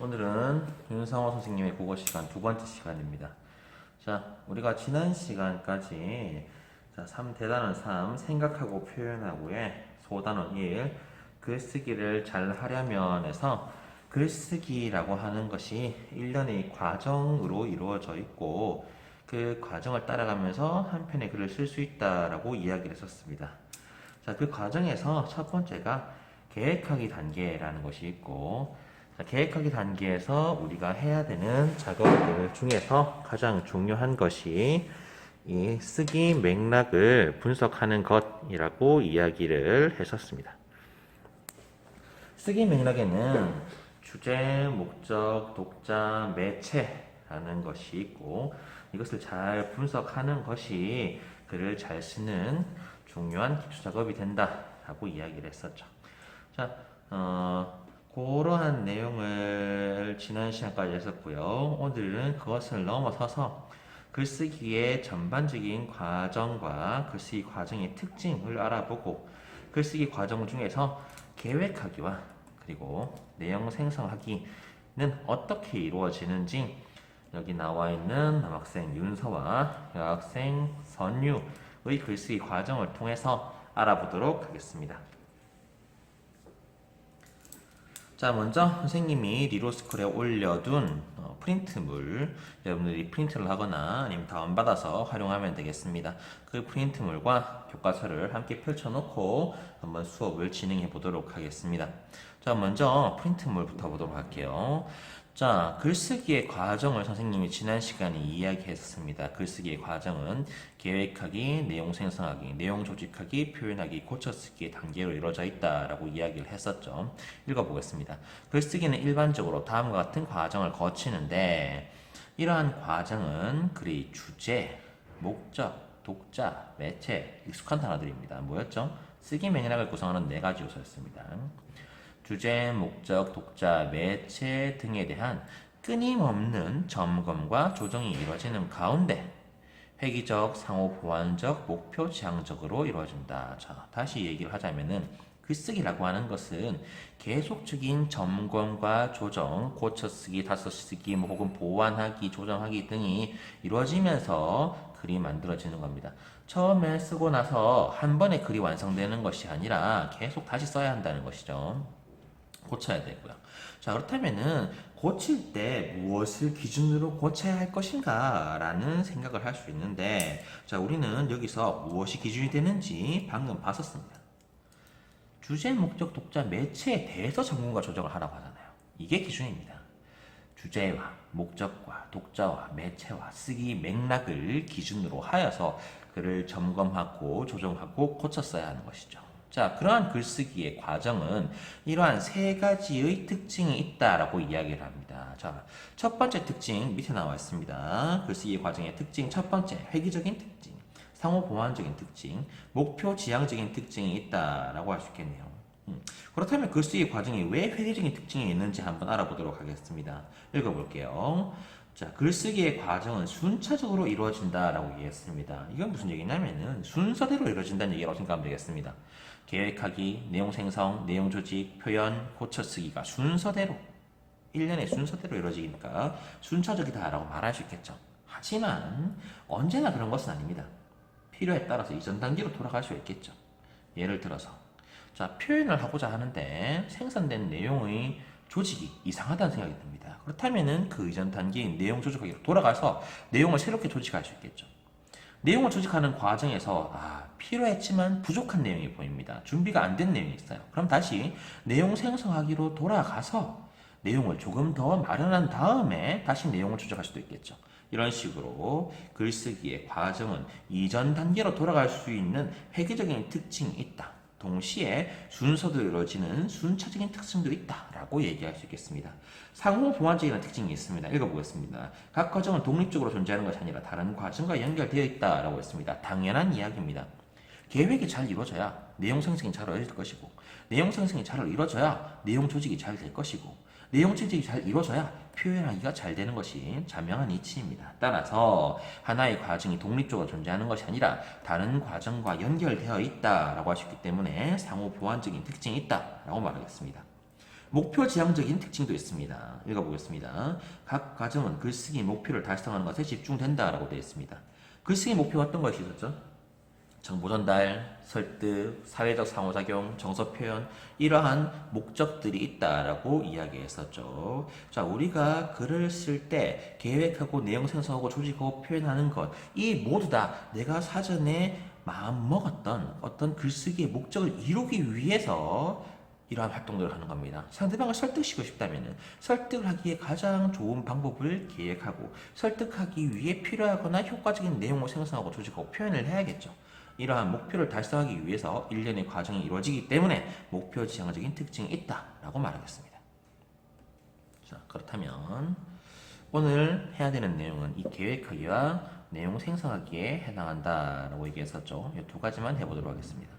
오늘은 윤상호 선생님의 국어 시간 두 번째 시간입니다. 자, 우리가 지난 시간까지 3대단원 3 생각하고 표현하고의 소단원 1 글쓰기를 잘 하려면 해서 글쓰기라고 하는 것이 일련의 과정으로 이루어져 있고 그 과정을 따라가면서 한 편의 글을 쓸 수 있다라고 이야기를 했었습니다. 자, 그 과정에서 첫 번째가 계획하기 단계라는 것이 있고, 자, 계획하기 단계에서 우리가 해야 되는 작업들 중에서 가장 중요한 것이 이 쓰기 맥락을 분석하는 것이라고 이야기를 했었습니다. 쓰기 맥락에는 주제, 목적, 독자, 매체라는 것이 있고, 이것을 잘 분석하는 것이 글을 잘 쓰는 중요한 기초 작업이 된다라고 이야기를 했었죠. 자, 그러한 내용을 지난 시간까지 했었고요. 오늘은 그것을 넘어서서 글쓰기의 전반적인 과정과 글쓰기 과정의 특징을 알아보고 글쓰기 과정 중에서 계획하기와 그리고 내용 생성하기는 어떻게 이루어지는지 여기 나와 있는 남학생 윤서와 여학생 선유의 글쓰기 과정을 통해서 알아보도록 하겠습니다. 자, 먼저 선생님이 리로스쿨에 올려둔 프린트물, 여러분들이 프린트를 하거나 아니면 다운받아서 활용하면 되겠습니다. 그 프린트물과 교과서를 함께 펼쳐놓고 한번 수업을 진행해 보도록 하겠습니다. 자, 먼저 프린트물부터 보도록 할게요. 자, 글쓰기의 과정을 선생님이 지난 시간에 이야기했었습니다. 글쓰기의 과정은 계획하기, 내용 생성하기, 내용 조직하기, 표현하기, 고쳐쓰기의 단계로 이루어져 있다라고 이야기를 했었죠. 읽어보겠습니다. 글쓰기는 일반적으로 다음과 같은 과정을 거치는데 이러한 과정은 글의 주제, 목적, 독자, 매체, 익숙한 단어들입니다. 뭐였죠? 쓰기 맥락을 구성하는 네 가지 요소였습니다. 주제, 목적, 독자, 매체 등에 대한 끊임없는 점검과 조정이 이루어지는 가운데 획기적, 상호 보완적, 목표 지향적으로 이루어진다. 자, 다시 얘기를 하자면은 글쓰기라고 하는 것은 계속적인 점검과 조정, 고쳐쓰기, 다섯쓰기, 혹은 보완하기, 조정하기 등이 이루어지면서 글이 만들어지는 겁니다. 처음에 쓰고 나서 한 번에 글이 완성되는 것이 아니라 계속 다시 써야 한다는 것이죠. 고쳐야 되고요. 자, 그렇다면은 고칠 때 무엇을 기준으로 고쳐야 할 것인가 라는 생각을 할 수 있는데, 자, 우리는 여기서 무엇이 기준이 되는지 방금 봤었습니다. 주제, 목적, 독자, 매체에 대해서 점검과 조정을 하라고 하잖아요. 이게 기준입니다. 주제와 목적과 독자와 매체와 쓰기 맥락을 기준으로 하여서 글을 점검하고 조정하고 고쳤어야 하는 것이죠. 자, 그러한 글쓰기의 과정은 이러한 세 가지의 특징이 있다라고 이야기를 합니다. 자, 첫 번째 특징 밑에 나와 있습니다. 글쓰기 과정의 특징 첫 번째, 획기적인 특징, 상호 보완적인 특징, 목표 지향적인 특징이 있다라고 할 수 있겠네요. 그렇다면 글쓰기 과정이 왜 획기적인 특징이 있는지 한번 알아보도록 하겠습니다. 읽어볼게요. 자, 글쓰기의 과정은 순차적으로 이루어진다라고 얘기했습니다. 이건 무슨 얘기냐면은 순서대로 이루어진다는 얘기라고 생각하면 되겠습니다. 계획하기, 내용 생성, 내용 조직, 표현, 고쳐쓰기가 순서대로 일련의 순서대로 이루어지니까 순차적이다라고 말할 수 있겠죠. 하지만 언제나 그런 것은 아닙니다. 필요에 따라서 이전 단계로 돌아갈 수 있겠죠. 예를 들어서 자, 표현을 하고자 하는데 생산된 내용의 조직이 이상하다는 생각이 듭니다. 그렇다면은 그 이전 단계인 내용 조직하기로 돌아가서 내용을 새롭게 조직할 수 있겠죠. 내용을 조직하는 과정에서 필요했지만 부족한 내용이 보입니다. 준비가 안 된 내용이 있어요. 그럼 다시 내용 생성하기로 돌아가서 내용을 조금 더 마련한 다음에 다시 내용을 조작할 수도 있겠죠. 이런 식으로 글쓰기의 과정은 이전 단계로 돌아갈 수 있는 획기적인 특징이 있다. 동시에 순서대로 이루어지는 순차적인 특징도 있다라고 얘기할 수 있겠습니다. 상호 보완적인 특징이 있습니다. 읽어보겠습니다. 각 과정은 독립적으로 존재하는 것이 아니라 다른 과정과 연결되어 있다라고 했습니다. 당연한 이야기입니다. 계획이 잘 이루어져야 내용 생성이 잘 이루어질 것이고, 내용 생성이 잘 이루어져야 내용 조직이 잘 될 것이고, 내용 조직이 잘 이루어져야 표현하기가 잘 되는 것이 자명한 이치입니다. 따라서 하나의 과정이 독립적으로 존재하는 것이 아니라 다른 과정과 연결되어 있다라고 할 수 있기 때문에 상호 보완적인 특징이 있다라고 말하겠습니다. 목표 지향적인 특징도 있습니다. 읽어보겠습니다. 각 과정은 글쓰기 목표를 달성하는 것에 집중된다라고 되어 있습니다. 글쓰기 목표가 어떤 것이 있었죠? 정보 전달, 설득, 사회적 상호작용, 정서 표현 이러한 목적들이 있다라고 이야기했었죠. 자, 우리가 글을 쓸 때 계획하고 내용 생성하고 조직하고 표현하는 것, 이 모두 다 내가 사전에 마음 먹었던 어떤 글쓰기의 목적을 이루기 위해서 이러한 활동들을 하는 겁니다. 상대방을 설득시키고 싶다면 설득을 하기에 가장 좋은 방법을 계획하고 설득하기 위해 필요하거나 효과적인 내용을 생성하고 조직하고 표현을 해야겠죠. 이러한 목표를 달성하기 위해서 일련의 과정이 이루어지기 때문에 목표 지향적인 특징이 있다라고 말하겠습니다. 자, 그렇다면 오늘 해야 되는 내용은 이 계획하기와 내용 생성하기에 해당한다라고 얘기했었죠. 이 두 가지만 해보도록 하겠습니다.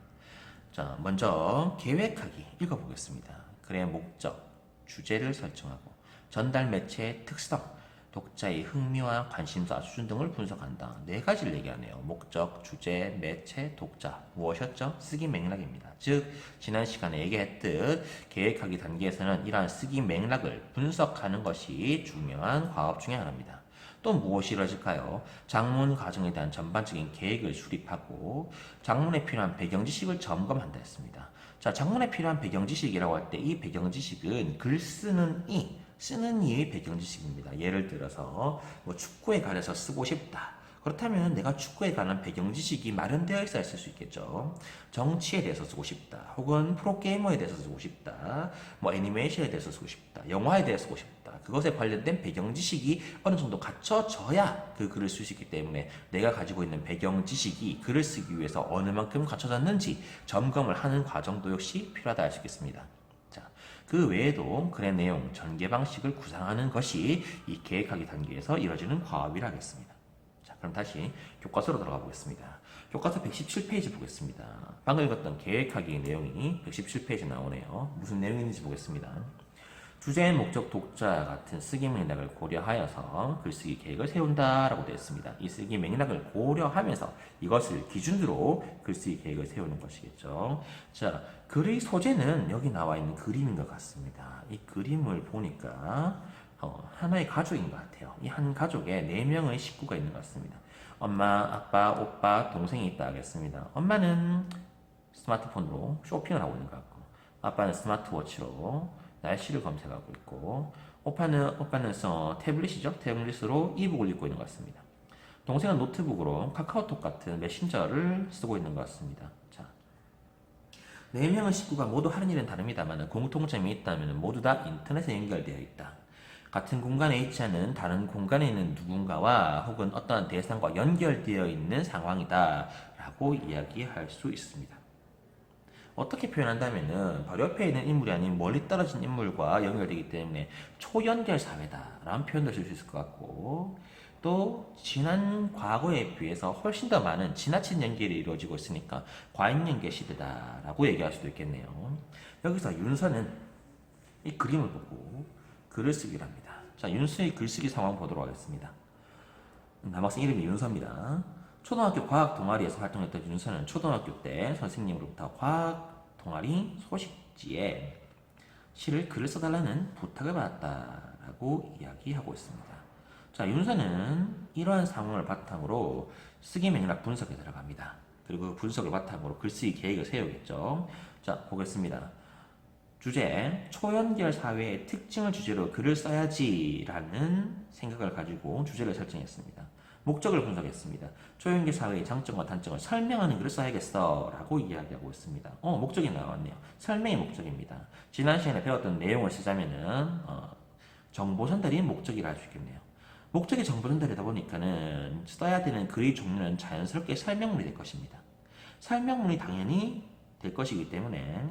자, 먼저 계획하기 읽어보겠습니다. 글의 목적, 주제를 설정하고 전달 매체의 특성, 독자의 흥미와 관심사 수준 등을 분석한다. 네 가지를 얘기하네요. 목적, 주제, 매체, 독자. 무엇이었죠? 쓰기 맥락입니다. 즉, 지난 시간에 얘기했듯 계획하기 단계에서는 이러한 쓰기 맥락을 분석하는 것이 중요한 과업 중에 하나입니다. 또 무엇이 이루어질까요? 장문 과정에 대한 전반적인 계획을 수립하고 장문에 필요한 배경 지식을 점검한다 했습니다. 자, 장문에 필요한 배경 지식이라고 할 때 이 배경 지식은 글 쓰는 이의 배경 지식입니다. 예를 들어서 뭐 축구에 관해서 쓰고 싶다. 그렇다면 내가 축구에 관한 배경 지식이 마련되어 있어야 쓸 수 있겠죠. 정치에 대해서 쓰고 싶다. 혹은 프로게이머에 대해서 쓰고 싶다. 뭐 애니메이션에 대해서 쓰고 싶다. 영화에 대해서 쓰고 싶다. 그것에 관련된 배경 지식이 어느 정도 갖춰져야 그 글을 쓸 수 있기 때문에 내가 가지고 있는 배경 지식이 글을 쓰기 위해서 어느 만큼 갖춰졌는지 점검을 하는 과정도 역시 필요하다 할 수 있겠습니다. 그 외에도 글의 내용, 전개 방식을 구상하는 것이 이 계획하기 단계에서 이루어지는 과업이라 하겠습니다. 자, 그럼 다시 교과서로 들어가 보겠습니다. 교과서 117페이지 보겠습니다. 방금 읽었던 계획하기 내용이 117페이지 나오네요. 무슨 내용인지 보겠습니다. 주제, 목적, 독자 같은 쓰기 맥락을 고려하여서 글쓰기 계획을 세운다라고 되어 있습니다. 이 쓰기 맥락을 고려하면서 이것을 기준으로 글쓰기 계획을 세우는 것이겠죠. 자, 글의 소재는 여기 나와 있는 그림인 것 같습니다. 이 그림을 보니까 하나의 가족인 것 같아요. 이 한 가족에 4명의 식구가 있는 것 같습니다. 엄마, 아빠, 오빠, 동생이 있다 하겠습니다. 엄마는 스마트폰으로 쇼핑을 하고 있는 것 같고 아빠는 스마트워치로 날씨를 검색하고 있고 오빠는 태블릿이죠. 태블릿으로 이북을 읽고 있는 것 같습니다. 동생은 노트북으로 카카오톡 같은 메신저를 쓰고 있는 것 같습니다. 자, 4명의 식구가 모두 하는 일은 다릅니다만 공통점이 있다면 모두 다 인터넷에 연결되어 있다. 같은 공간에 있지 않은 다른 공간에 있는 누군가와 혹은 어떠한 대상과 연결되어 있는 상황이다 라고 이야기할 수 있습니다. 어떻게 표현한다면은 바로 옆에 있는 인물이 아닌 멀리 떨어진 인물과 연결되기 때문에 초연결 사회다라는 표현도 쓸 수 있을 것 같고 또 지난 과거에 비해서 훨씬 더 많은 지나친 연결이 이루어지고 있으니까 과잉연결 시대다라고 얘기할 수도 있겠네요. 여기서 윤서는 이 그림을 보고 글을 쓰기를 합니다. 자, 윤서의 글쓰기 상황 보도록 하겠습니다. 남학생 이름이 윤서입니다. 초등학교 과학 동아리에서 활동했던 윤서는 초등학교 때 선생님으로부터 과학 동아리 소식지에 글을 써달라는 부탁을 받았다라고 이야기하고 있습니다. 자, 윤서는 이러한 상황을 바탕으로 쓰기 맥락 분석에 들어갑니다. 그리고 그 분석을 바탕으로 글쓰기 계획을 세우겠죠. 자, 보겠습니다. 주제, 초연결 사회의 특징을 주제로 글을 써야지라는 생각을 가지고 주제를 설정했습니다. 목적을 분석했습니다. 초연결 사회의 장점과 단점을 설명하는 글을 써야겠어 라고 이야기하고 있습니다. 목적이 나왔네요. 설명이 목적입니다. 지난 시간에 배웠던 내용을 쓰자면은 정보 전달이 목적이라 할 수 있겠네요. 목적이 정보 전달이다 보니까는 써야 되는 글의 종류는 자연스럽게 설명문이 될 것입니다. 설명문이 당연히 될 것이기 때문에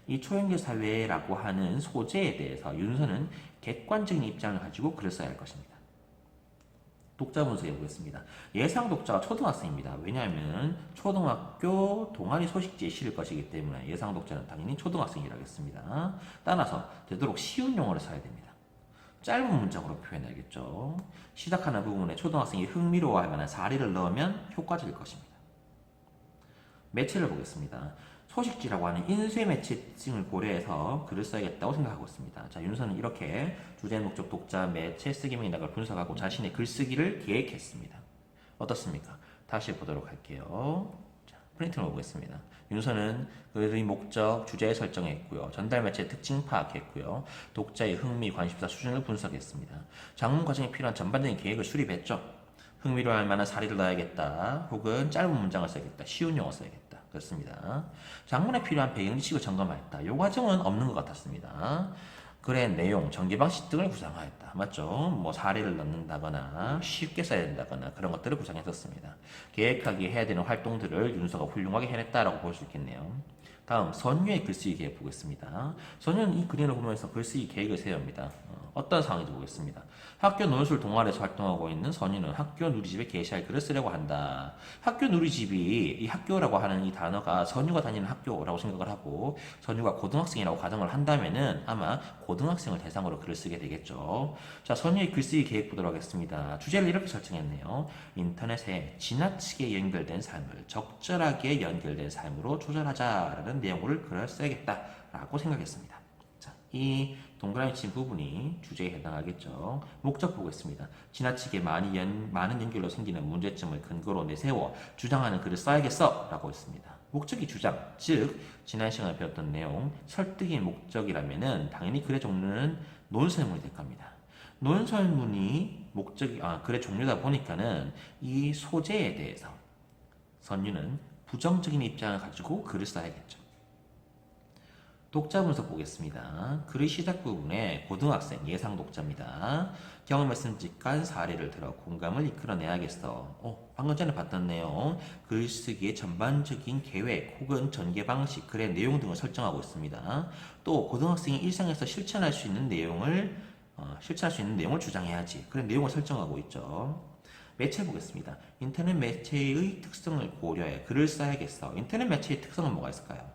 이 초연결 사회라고 하는 소재에 대해서 윤서는 객관적인 입장을 가지고 글을 써야 할 것입니다. 독자 분석해 보겠습니다. 예상 독자가 초등학생입니다. 왜냐하면 초등학교 동아리 소식지에 실을 것이기 때문에 예상 독자는 당연히 초등학생이라겠습니다. 따라서 되도록 쉬운 용어를 써야 됩니다. 짧은 문장으로 표현해야겠죠. 시작하는 부분에 초등학생이 흥미로워할 만한 사례를 넣으면 효과적일 것입니다. 매체를 보겠습니다. 소식지라고 하는 인쇄 매체 특징을 고려해서 글을 써야겠다고 생각하고 있습니다. 자, 윤서는 이렇게 주제, 목적, 독자, 매체, 쓰기 맥락을 분석하고 자신의 글쓰기를 계획했습니다. 어떻습니까? 다시 보도록 할게요. 자, 프린트를 보겠습니다. 윤서는 글의 목적, 주제 설정했고요. 전달 매체 특징 파악했고요. 독자의 흥미, 관심사 수준을 분석했습니다. 장문 과정에 필요한 전반적인 계획을 수립했죠. 흥미로 할 만한 사례를 넣어야겠다. 혹은 짧은 문장을 써야겠다. 쉬운 용어 써야겠다. 그렇습니다. 장문에 필요한 배경 지식을 점검하였다. 이 과정은 없는 것 같았습니다. 글의 내용, 전개 방식 등을 구상하였다. 맞죠? 뭐 사례를 넣는다거나 쉽게 써야 된다거나 그런 것들을 구상했었습니다. 계획하기 해야 되는 활동들을 윤서가 훌륭하게 해냈다라고 볼 수 있겠네요. 다음 선유의 글쓰기 계획 보겠습니다. 선유는 이 그림을 보면서 글쓰기 계획을 세웁니다. 어떤 상황인지 보겠습니다. 학교 논술 동아리에서 활동하고 있는 선유는 학교 누리집에 게시할 글을 쓰려고 한다. 학교 누리집이 이 학교라고 하는 이 단어가 선유가 다니는 학교라고 생각을 하고 선유가 고등학생이라고 가정을 한다면은 아마 고등학생을 대상으로 글을 쓰게 되겠죠. 자, 선유의 글쓰기 계획 보도록 하겠습니다. 주제를 이렇게 설정했네요. 인터넷에 지나치게 연결된 삶을 적절하게 연결된 삶으로 조절하자라는 내용을 글을 써야겠다라고 생각했습니다. 자, 이 동그라미 친 부분이 주제에 해당하겠죠. 목적 보겠습니다. 지나치게 많은 연결로 생기는 문제점을 근거로 내세워 주장하는 글을 써야겠어 라고 했습니다. 목적이 주장, 즉 지난 시간에 배웠던 내용, 설득이 목적이라면은 당연히 글의 종류는 논설문이 될 겁니다. 논설문이 글의 종류다 보니까는 이 소재에 대해서 선유는 부정적인 입장을 가지고 글을 써야겠죠. 독자 분석 보겠습니다. 글의 시작 부분에 고등학생 예상 독자입니다. 경험했음 직관 사례를 들어 공감을 이끌어내야겠어. 방금 전에 봤던 내용, 글쓰기의 전반적인 계획 혹은 전개 방식, 글의 내용 등을 설정하고 있습니다. 또 고등학생이 일상에서 실천할 수 있는 내용을 주장해야지. 그런 내용을 설정하고 있죠. 매체 보겠습니다. 인터넷 매체의 특성을 고려해 글을 써야겠어. 인터넷 매체의 특성은 뭐가 있을까요?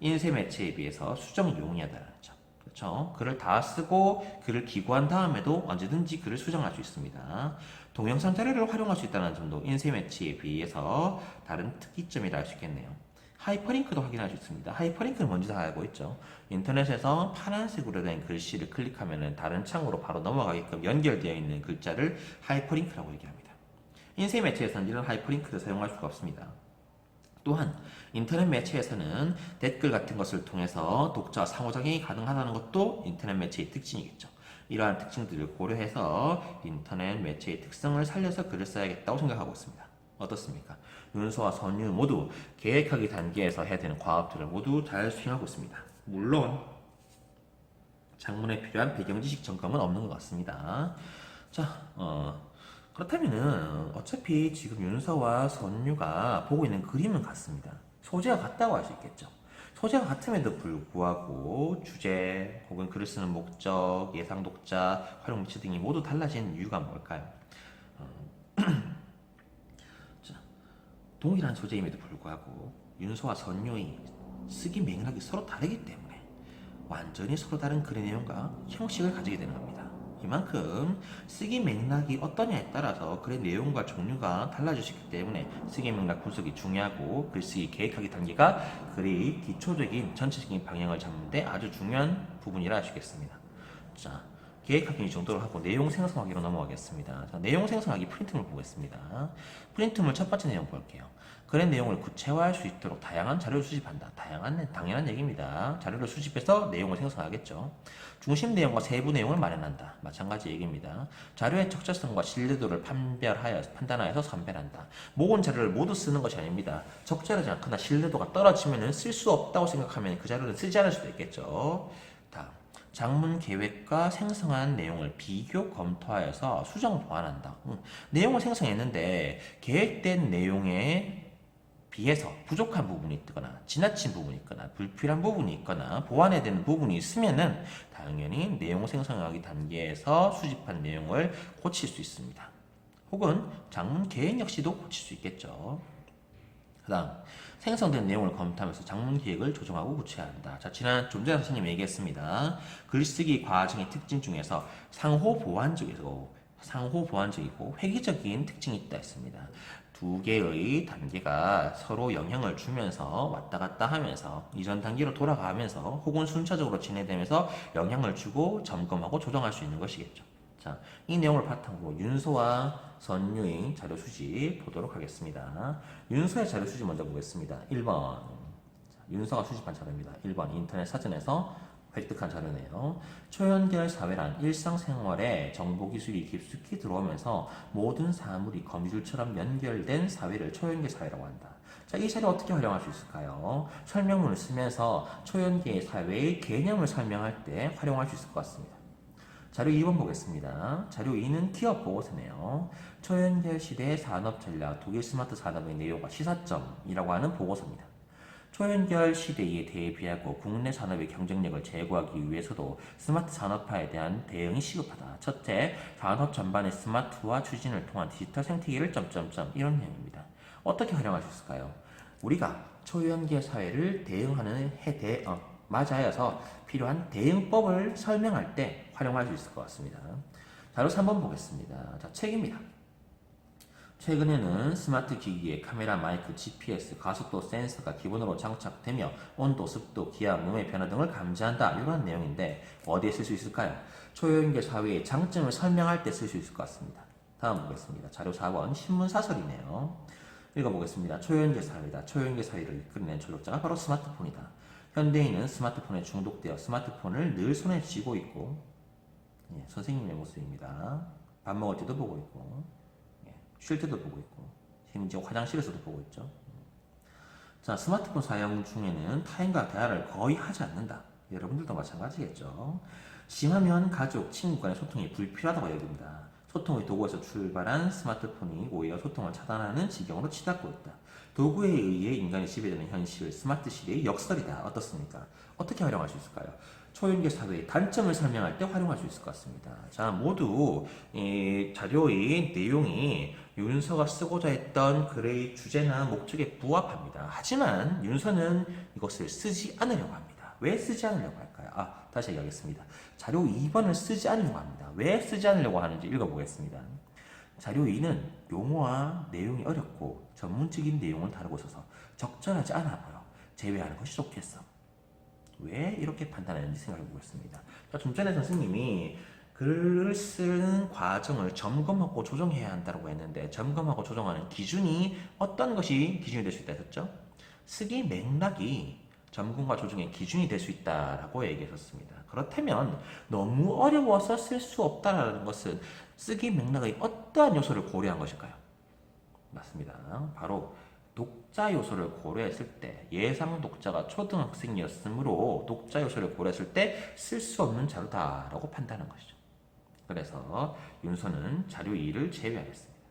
인쇄 매체에 비해서 수정 용이하다는 점. 그렇죠? 글을 다 쓰고 글을 기고한 다음에도 언제든지 글을 수정할 수 있습니다. 동영상 자료를 활용할 수 있다는 점도 인쇄 매체에 비해서 다른 특이점이라 할 수 있겠네요. 하이퍼링크도 확인할 수 있습니다. 하이퍼링크는 뭔지 다 알고 있죠. 인터넷에서 파란색으로 된 글씨를 클릭하면 다른 창으로 바로 넘어가게끔 연결되어 있는 글자를 하이퍼링크라고 얘기합니다. 인쇄 매체에서는 이런 하이퍼링크를 사용할 수가 없습니다. 또한 인터넷 매체에서는 댓글 같은 것을 통해서 독자와 상호작용이 가능하다는 것도 인터넷 매체의 특징이겠죠. 이러한 특징들을 고려해서 인터넷 매체의 특성을 살려서 글을 써야겠다고 생각하고 있습니다. 어떻습니까? 윤서와 선유 모두 계획하기 단계에서 해야 되는 과업들을 모두 잘 수행하고 있습니다. 물론 장문에 필요한 배경지식 점검은 없는 것 같습니다. 자, 그렇다면은 어차피 지금 윤서와 선유가 보고 있는 그림은 같습니다. 소재가 같다고 할 수 있겠죠. 소재가 같음에도 불구하고 주제 혹은 글을 쓰는 목적, 예상 독자, 활용 매체 등이 모두 달라진 이유가 뭘까요? 자, 동일한 소재임에도 불구하고 윤서와 선유의 쓰기 맥락이 서로 다르기 때문에 완전히 서로 다른 글의 내용과 형식을 가지게 되는 겁니다. 이만큼 쓰기 맥락이 어떠냐에 따라서 글의 내용과 종류가 달라질 수 있기 때문에 쓰기 맥락 분석이 중요하고 글쓰기 계획하기 단계가 글의 기초적인 전체적인 방향을 잡는 데 아주 중요한 부분이라 할 수 있겠습니다. 자, 계획하기 이 정도로 하고 내용 생성하기로 넘어가겠습니다. 자, 내용 생성하기 프린트물 보겠습니다. 프린트물 첫 번째 내용 볼게요. 글의 내용을 구체화할 수 있도록 다양한 자료를 수집한다. 당연한 얘기입니다. 자료를 수집해서 내용을 생성하겠죠. 중심 내용과 세부 내용을 마련한다. 마찬가지 얘기입니다. 자료의 적절성과 신뢰도를 판단하여서 선별한다. 모은 자료를 모두 쓰는 것이 아닙니다. 적절하지 않거나 신뢰도가 떨어지면 쓸 수 없다고 생각하면 그 자료를 쓰지 않을 수도 있겠죠. 다음, 장문 계획과 생성한 내용을 비교 검토하여서 수정 보완한다. 내용을 생성했는데 계획된 내용에 비해서 부족한 부분이 있거나 지나친 부분이 있거나 불필요한 부분이 있거나 보완해야 되는 부분이 있으면은 당연히 내용 생성하기 단계에서 수집한 내용을 고칠 수 있습니다. 혹은 장문 계획 역시도 고칠 수 있겠죠. 그 다음, 생성된 내용을 검토하면서 장문 기획을 조정하고 구체해야 한다. 자, 좀 전에 선생님이 얘기했습니다. 글쓰기 과정의 특징 중에서 상호 보완적이고 획기적인 특징이 있다 했습니다. 두 개의 단계가 서로 영향을 주면서 왔다 갔다 하면서 이전 단계로 돌아가면서 혹은 순차적으로 진행되면서 영향을 주고 점검하고 조정할 수 있는 것이겠죠. 자, 이 내용을 바탕으로 윤서와 선유의 자료 수집 보도록 하겠습니다. 윤서의 자료 수집 먼저 보겠습니다. 1번. 윤서가 수집한 자료입니다. 1번 인터넷 사전에서 획득한 자료네요. 초연결 사회란 일상생활에 정보기술이 깊숙이 들어오면서 모든 사물이 거미줄처럼 연결된 사회를 초연계 사회라고 한다. 자, 이 자료 어떻게 활용할 수 있을까요? 설명문을 쓰면서 초연계 사회의 개념을 설명할 때 활용할 수 있을 것 같습니다. 자료 2번 보겠습니다. 자료 2는 기업 보고서네요. 초연결 시대의 산업 전략, 독일 스마트 산업의 내용과 시사점이라고 하는 보고서입니다. 초연결 시대에 대비하고 국내 산업의 경쟁력을 제고하기 위해서도 스마트 산업화에 대한 대응이 시급하다. 첫째, 산업 전반의 스마트화 추진을 통한 디지털 생태계를 점점점 이런 내용입니다. 어떻게 활용할 수 있을까요? 우리가 초연계 사회를 대응하는 맞아여서 필요한 대응법을 설명할 때 활용할 수 있을 것 같습니다. 자료 3번 보겠습니다. 자, 책입니다. 최근에는 스마트 기기에 카메라, 마이크, GPS, 가속도 센서가 기본으로 장착되며 온도, 습도, 기압, 몸의 변화 등을 감지한다. 이런 내용인데 어디에 쓸 수 있을까요? 초연계 사회의 장점을 설명할 때 쓸 수 있을 것 같습니다. 다음 보겠습니다. 자료 4번 신문사설이네요. 읽어보겠습니다. 초연계 사회다. 초연계 사회를 이끌어낸 조력자가 바로 스마트폰이다. 현대인은 스마트폰에 중독되어 스마트폰을 늘 손에 쥐고 있고 선생님의 모습입니다. 밥 먹을 때도 보고 있고 쉴 때도 보고 있고 심지어 화장실에서도 보고 있죠. 자, 스마트폰 사용 중에는 타인과 대화를 거의 하지 않는다. 여러분들도 마찬가지겠죠. 심하면 가족, 친구 간의 소통이 불필요하다고 여깁니다. 소통의 도구에서 출발한 스마트폰이 오히려 소통을 차단하는 지경으로 치닫고 있다. 도구에 의해 인간이 지배되는 현실, 스마트 시대의 역설이다. 어떻습니까? 어떻게 활용할 수 있을까요? 초연계 사회의 단점을 설명할 때 활용할 수 있을 것 같습니다. 자, 모두 이 자료의 내용이 윤서가 쓰고자 했던 글의 주제나 목적에 부합합니다. 하지만 윤서는 이것을 쓰지 않으려고 합니다. 왜 쓰지 않으려고 할까요? 다시 얘기하겠습니다. 자료 2번을 쓰지 않으려고 합니다. 왜 쓰지 않으려고 하는지 읽어보겠습니다. 자료 2는 용어와 내용이 어렵고 전문적인 내용을 다루고 있어서 적절하지 않아 보여. 제외하는 것이 좋겠어. 왜 이렇게 판단하는지 생각해 보겠습니다. 좀 전에 선생님이 글을 쓰는 과정을 점검하고 조정해야 한다고 했는데 점검하고 조정하는 기준이 어떤 것이 기준이 될 수 있다 했었죠? 쓰기 맥락이 점검과 조정의 기준이 될 수 있다라고 얘기했었습니다. 그렇다면 너무 어려워서 쓸 수 없다라는 것은 쓰기 맥락의 어떠한 요소를 고려한 것일까요? 맞습니다. 바로 독자 요소를 고려했을 때 예상 독자가 초등학생이었으므로 독자 요소를 고려했을 때 쓸 수 없는 자료다라고 판단한 것이죠. 그래서 윤서는 자료 2를 제외하겠습니다.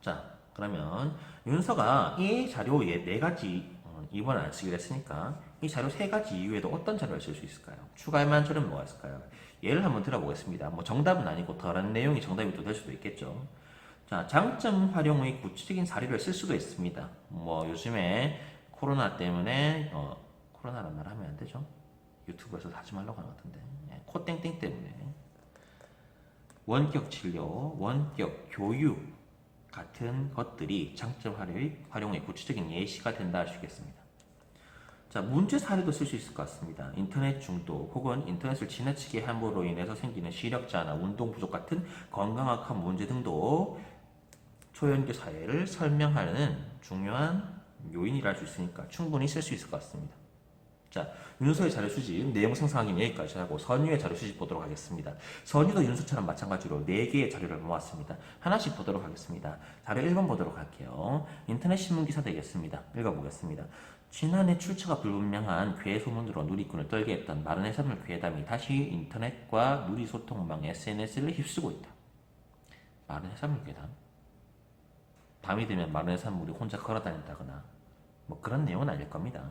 자, 그러면 윤서가 이 자료에 4가지 2번 안 쓰기로 했으니까 이 자료 3가지 이외에도 어떤 자료를 쓸 수 있을까요? 추가할 만한 자료는 뭐가 있을까요? 예를 한번 들어보겠습니다. 뭐 정답은 아니고 덜한 내용이 정답이 또 될 수도 있겠죠. 자, 장점 활용의 구체적인 사례를 쓸 수도 있습니다. 뭐 요즘에 코로나 때문에 코로나란 말 하면 안 되죠. 유튜브에서 하지 말라고 하는 것 같은데 코땡땡 때문에 원격 진료, 원격 교육 같은 것들이 장점 활용의 구체적인 예시가 된다 할 수 있겠습니다. 자, 문제 사례도 쓸 수 있을 것 같습니다. 인터넷 중독 혹은 인터넷을 지나치게 함으로 인해서 생기는 시력자나 운동 부족 같은 건강학학 문제 등도 초연계 사회를 설명하는 중요한 요인이라 할 수 있으니까 충분히 쓸 수 있을 것 같습니다. 자, 윤서의 자료 수집, 내용 생성하기는 여기까지 하고 선유의 자료 수집 보도록 하겠습니다. 선유도 윤서처럼 마찬가지로 4개의 자료를 모았습니다. 하나씩 보도록 하겠습니다. 자료 1번 보도록 할게요. 인터넷 신문 기사 되겠습니다. 읽어보겠습니다. 지난해 출처가 불분명한 괴 소문으로 누리꾼을 떨게 했던 마른 해산물 괴담이 다시 인터넷과 누리 소통망 SNS를 휩쓰고 있다. 마른 해산물 괴담? 밤이 되면 마른 해산물이 혼자 걸어다닌다거나 뭐 그런 내용은 아닐 겁니다.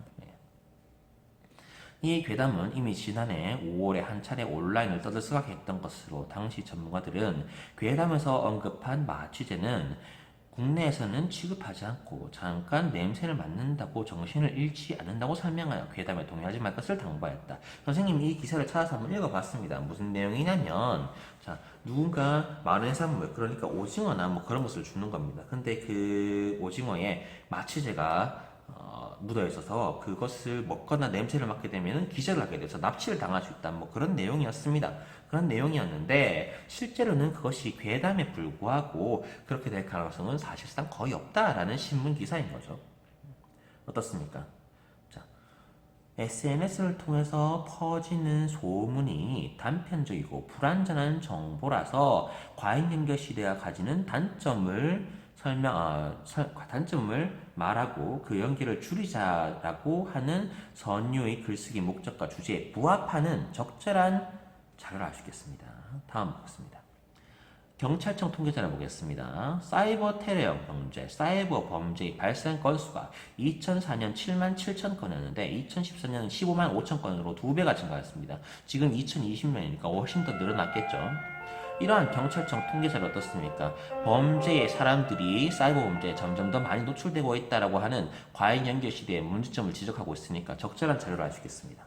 이 괴담은 이미 지난해 5월에 한 차례 온라인을 떠들썩하게 했던 것으로 당시 전문가들은 괴담에서 언급한 마취제는 국내에서는 취급하지 않고 잠깐 냄새를 맡는다고 정신을 잃지 않는다고 설명하여 괴담에 동의하지 말 것을 당부하였다. 선생님이 이 기사를 찾아서 한번 읽어봤습니다. 무슨 내용이냐면, 자, 누군가 마른 해산물, 그러니까 오징어나 뭐 그런 것을 주는 겁니다. 근데 그 오징어에 마취제가 묻어 있어서 그것을 먹거나 냄새를 맡게 되면 기절을 하게 돼서 납치를 당할 수 있다. 뭐 그런 내용이었습니다. 그런 내용이었는데 실제로는 그것이 괴담에 불구하고 그렇게 될 가능성은 사실상 거의 없다라는 신문 기사인 거죠. 어떻습니까? 자, SNS를 통해서 퍼지는 소문이 단편적이고 불완전한 정보라서 과잉 연결 시대가 가지는 단점을 말하고 그 연결을 줄이자라고 하는 선유의 글쓰기 목적과 주제에 부합하는 적절한 자료를 알 수 있겠습니다. 다음 보겠습니다. 경찰청 통계자를 보겠습니다. 사이버 테러 범죄, 사이버 범죄의 발생 건수가 2004년 7만 7천 건이었는데 2014년 15만 5천 건으로 2배가 증가했습니다. 지금 2020년이니까 훨씬 더 늘어났겠죠. 이러한 경찰청 통계자를 어떻습니까? 범죄의 사람들이 사이버 범죄에 점점 더 많이 노출되고 있다라고 하는 과잉 연결 시대의 문제점을 지적하고 있으니까 적절한 자료를 알 수 있겠습니다.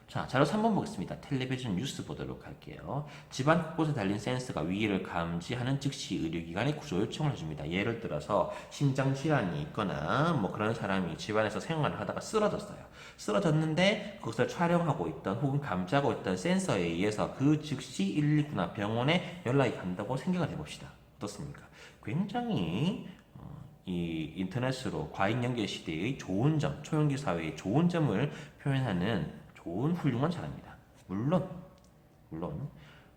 자, 자료 3번 보겠습니다. 텔레비전 뉴스 보도록 할게요. 집안 곳곳에 달린 센서가 위기를 감지하는 즉시 의료기관에 구조 요청을 해줍니다. 예를 들어서 심장질환이 있거나 뭐 그런 사람이 집안에서 생활을 하다가 쓰러졌어요. 쓰러졌는데 그것을 촬영하고 있던 혹은 감지하고 있던 센서에 의해서 그 즉시 119나 병원에 연락이 간다고 생각을 해봅시다. 어떻습니까? 굉장히 이 인터넷으로 과잉 연결 시대의 좋은 점, 초연기 사회의 좋은 점을 표현하는 좋은 훌륭한 사람입니다. 물론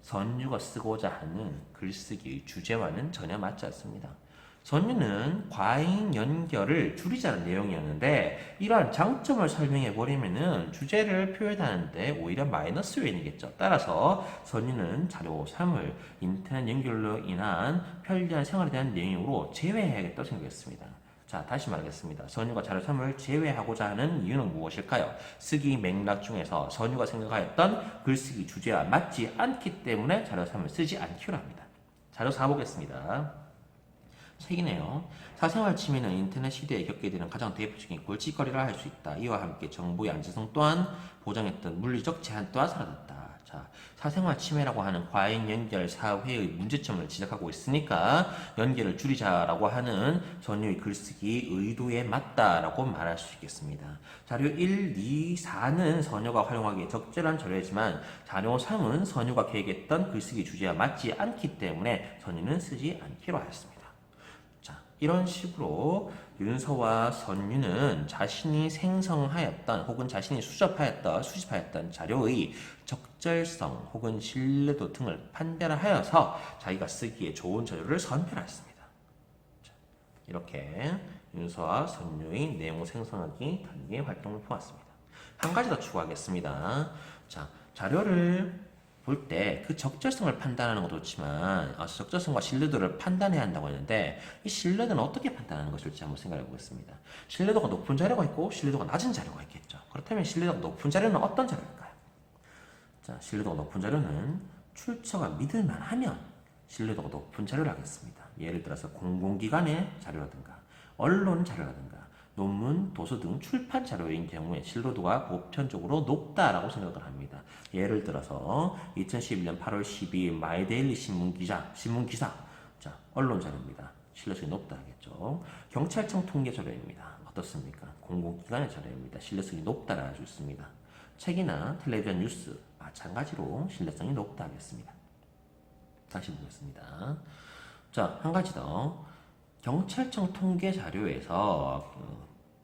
선유가 쓰고자 하는 글쓰기의 주제와는 전혀 맞지 않습니다. 선유는 과잉 연결을 줄이자는 내용이었는데 이러한 장점을 설명해 버리면은 주제를 표현하는데 오히려 마이너스 요인이겠죠. 따라서 선유는 자료 3을 인터넷 연결로 인한 편리한 생활에 대한 내용으로 제외해야겠다고 생각했습니다. 자, 다시 말하겠습니다. 선유가 자료 3을 제외하고자 하는 이유는 무엇일까요? 쓰기 맥락 중에서 선유가 생각하였던 글쓰기 주제와 맞지 않기 때문에 자료 3을 쓰지 않기로 합니다. 자료 4 보겠습니다. 책이네요. 사생활 침해는 인터넷 시대에 겪게 되는 가장 대표적인 골칫거리라 할 수 있다. 이와 함께 정보의 안전성 또한 보장했던 물리적 제한 또한 사라졌다. 자, 사생활 침해라고 하는 과잉 연결 사회의 문제점을 지적하고 있으니까 연결을 줄이자라고 하는 선유의 글쓰기 의도에 맞다라고 말할 수 있겠습니다. 자료 1, 2, 4는 선유가 활용하기에 적절한 자료이지만 자료 3은 선유가 계획했던 글쓰기 주제와 맞지 않기 때문에 선유는 쓰지 않기로 하였습니다. 이런 식으로 윤서와 선유는 자신이 생성하였던 혹은 자신이 수집하였던 자료의 적절성 혹은 신뢰도 등을 판별하여서 자기가 쓰기에 좋은 자료를 선별했습니다. 이렇게 윤서와 선유의 내용 생성하기 단계의 활동을 보았습니다. 한 가지 더 추가하겠습니다. 자, 자료를 볼 때 그 적절성을 판단하는 것도 좋지만 적절성과 신뢰도를 판단해야 한다고 했는데 이 신뢰도는 어떻게 판단하는 것일지 한번 생각해 보겠습니다. 신뢰도가 높은 자료가 있고 신뢰도가 낮은 자료가 있겠죠. 그렇다면 신뢰도가 높은 자료는 어떤 자료일까요? 자, 신뢰도가 높은 자료는 출처가 믿을만하면 신뢰도가 높은 자료를 하겠습니다. 예를 들어서 공공기관의 자료라든가 언론 자료라든가 논문, 도서 등 출판 자료인 경우에 신뢰도가 보편적으로 높다라고 생각을 합니다. 예를 들어서 2011년 8월 12일 마이데일리 신문 기사, 자, 언론 자료입니다. 신뢰성이 높다 하겠죠. 경찰청 통계 자료입니다. 어떻습니까? 공공기관의 자료입니다. 신뢰성이 높다라 할 수 있습니다. 책이나 텔레비전 뉴스 마찬가지로 신뢰성이 높다 하겠습니다. 다시 보겠습니다. 자, 한 가지 더. 경찰청 통계 자료에서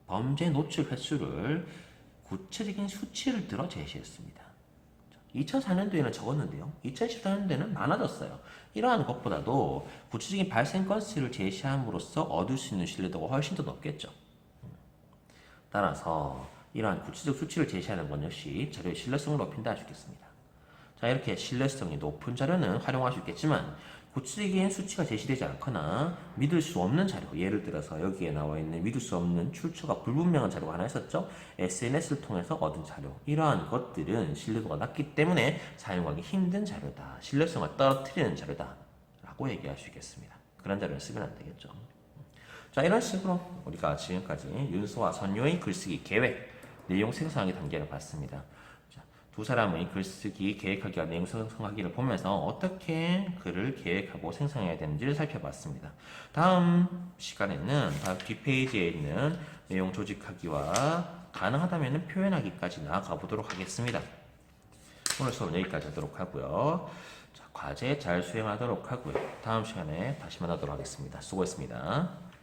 범죄 노출 횟수를 구체적인 수치를 들어 제시했습니다. 2004년도에는 적었는데요. 2014년도에는 많아졌어요. 이러한 것보다도 구체적인 발생 건수를 제시함으로써 얻을 수 있는 신뢰도가 훨씬 더 높겠죠. 따라서 이러한 구체적 수치를 제시하는 것 역시 자료의 신뢰성을 높인다 할 수 있겠습니다. 자, 이렇게 신뢰성이 높은 자료는 활용할 수 있겠지만 구체적인 수치가 제시되지 않거나 믿을 수 없는 자료, 예를 들어서 여기에 나와 있는 믿을 수 없는 출처가 불분명한 자료가 하나 있었죠. SNS를 통해서 얻은 자료, 이러한 것들은 신뢰도가 낮기 때문에 사용하기 힘든 자료다, 신뢰성을 떨어뜨리는 자료다 라고 얘기할 수 있겠습니다. 그런 자료를 쓰면 안 되겠죠. 자, 이런 식으로 우리가 지금까지 윤수와 선유의 글쓰기 계획, 내용 생성하기 단계를 봤습니다. 자, 두 사람의 글쓰기 계획하기와 내용 생성하기를 보면서 어떻게 글을 계획하고 생성해야 되는지를 살펴봤습니다. 다음 시간에는 다음 뒷페이지에 있는 내용 조직하기와 가능하다면 표현하기까지 나아가 보도록 하겠습니다. 오늘 수업은 여기까지 하도록 하고요. 자, 과제 잘 수행하도록 하고요. 다음 시간에 다시 만나도록 하겠습니다. 수고했습니다.